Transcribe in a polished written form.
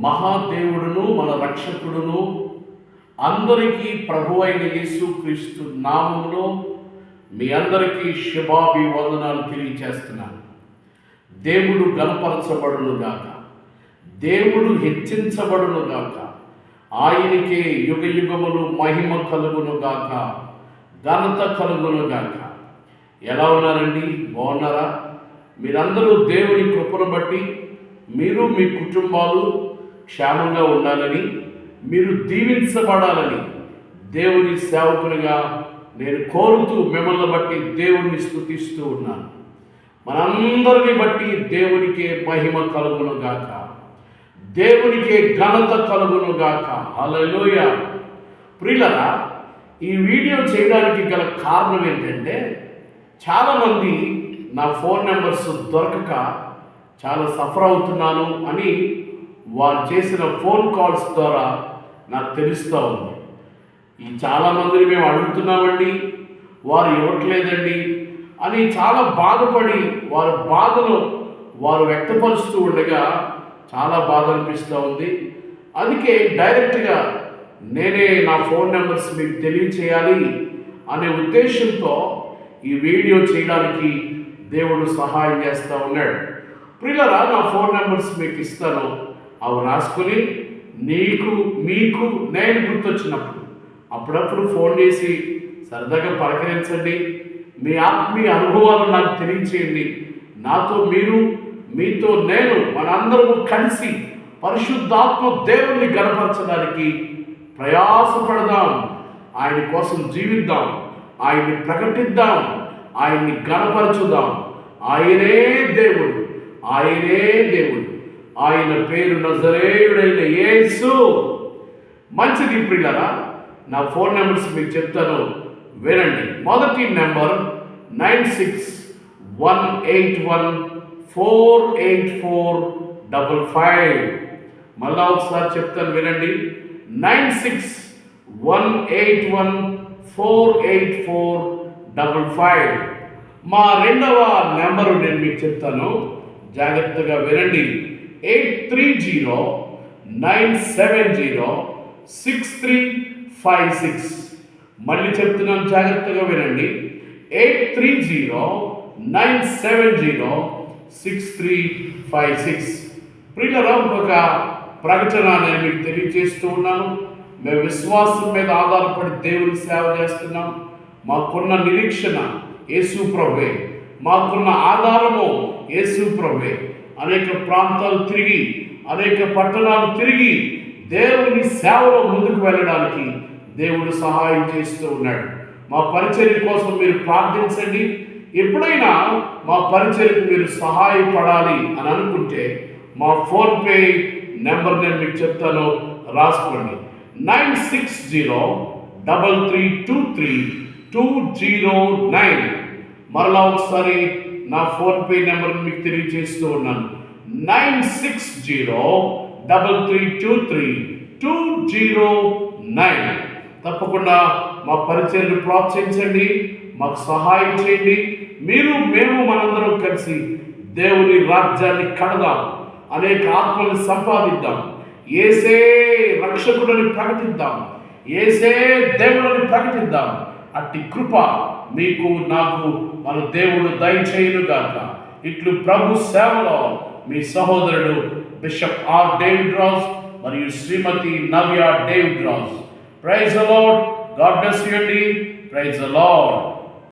మహాదేవుడును మన రక్షకుడును అందరికీ ప్రభువైన యేసుక్రీస్తు నామములో మీ అందరికీ శుభాభివందనాలు తెలియచేస్తున్నాను. దేవుడు గణపరచబడును గాక, దేవుడు హెచ్చించబడును గాక, ఆయనకే యుగ యుగములు మహిమ కలుగును గాక, ఘనత కలుగును గాక. ఎలా ఉన్నారండి? బాగున్నారా? మీరందరూ దేవుని కృపను బట్టి మీరు మీ కుటుంబాలు క్షేమంగా ఉండాలని, మీరు దీవించబడాలని దేవుని సేవకునిగా నేను కోరుతూ మిమ్మల్ని బట్టి దేవుణ్ణి స్తుతిస్తూ ఉన్నాను. మనందరిని బట్టి దేవునికే మహిమ కలుగును గాక, దేవునికే ఘనత కలుగును గాక. హల్లెలూయా. ప్రియులారా, ఈ వీడియో చేయడానికి గల కారణం ఏంటంటే, చాలామంది నా ఫోన్ నెంబర్స్ దొరకక చాలా సఫర్ అవుతున్నాను అని వారు చేసిన ఫోన్ కాల్స్ ద్వారా నాకు తెలుస్తూ ఉంది. ఈ చాలామందిని మేము అడుగుతున్నామండి, వారు ఇవ్వట్లేదండి అని చాలా బాధపడి వారి బాధను వారు వ్యక్తపరుస్తూ ఉండగా చాలా బాధ అనిపిస్తూ ఉంది. అందుకే డైరెక్ట్గా నేనే నా ఫోన్ నెంబర్స్ మీకు తెలియచేయాలి అనే ఉద్దేశంతో ఈ వీడియో చేయడానికి దేవుడు సహాయం చేస్తూ ఉన్నాడు. ప్రియులారా, నా ఫోన్ నెంబర్స్ మీకు ఇస్తాను, అవి రాసుకొని మీకు నేను గుర్తొచ్చినప్పుడు అప్పుడప్పుడు ఫోన్ చేసి సరదాగా పలకరించండి. మీ ఆత్మీయ అనుభవాలు నాకు తెలియచేయండి. నాతో మీరు, మీతో నేను, మనందరము కలిసి పరిశుద్ధాత్మ దేవుణ్ణి గణపరచడానికి ప్రయాసపడదాం. ఆయన కోసం జీవిద్దాం, ఆయన్ని ప్రకటిద్దాం, ఆయన్ని గణపరచుదాం. ఆయనే దేవుడు, ఆయనే దేవుడు. ఆయన పేరు నజరేయుడైన యేసు. మంచిది ప్రియులారా, నా ఫోన్ నెంబర్స్ మీకు చెప్తాను, వినండి. మొదటి నెంబర్ 9618148455. మళ్ళా ఒకసారి చెప్తాను, వినండి. 9618148455. మా రెండవ నెంబరు నేను మీకు చెప్తాను, జాగ్రత్తగా వినండి. 8309706356. మళ్ళీ చెప్తున్నాను, జాగ్రత్తగా వినండి. 8309706356. ప్రియులారా, ఒక ప్రకటన నేను మీకు తెలియజేస్తూ ఉన్నాను. మేము విశ్వాసం మీద ఆధారపడి దేవుని సేవ చేస్తున్నాం. మాకున్న నిరీక్షణ యేసు ప్రభువే, మాకున్న ఆధారము యేసు ప్రభువే. అనేక ప్రాంతాలు తిరిగి, అనేక పట్టణాలు తిరిగి దేవుని సేవలో ముందుకు వెళ్ళడానికి దేవుడు సహాయం చేస్తూ ఉన్నాడు. మా పరిచర్య కోసం మీరు ప్రార్థించండి. ఎప్పుడైనా మా పరిచర్యకు మీరు సహాయపడాలి అని అనుకుంటే మా ఫోన్పే నెంబర్ నేను మీకు చెప్తాను, రాసుకోండి. 9603323209. మరలా ఒకసారి నా ఫోన్పే నెంబర్ మీకు తెలియజేస్తూ ఉన్నాను, 9603333209. తప్పకుండా మా పరిచర్యను ప్రోత్సహించండి, మాకు సహాయం చేయండి. మేము మనందరం కలిసి దేవుని రాజ్యాన్ని కడదాం, అనేక ఆత్మల్ని సంపాదిద్దాం, యేసే రక్షకుడని ప్రకటిద్దాం, యేసే దేవుడని ప్రకటిద్దాం. అట్టి కృప మీకు నాకు మన దేవుడు దయచేయునుగాక. ఇట్లు ప్రభు సేవలో మీ సహోదరుడు బిషప్ ఆర్ డేవిడ్ రాజ్ మరియు Shrimati Navya David Raj. Praise the Lord. God bless you అండి. Praise the lord.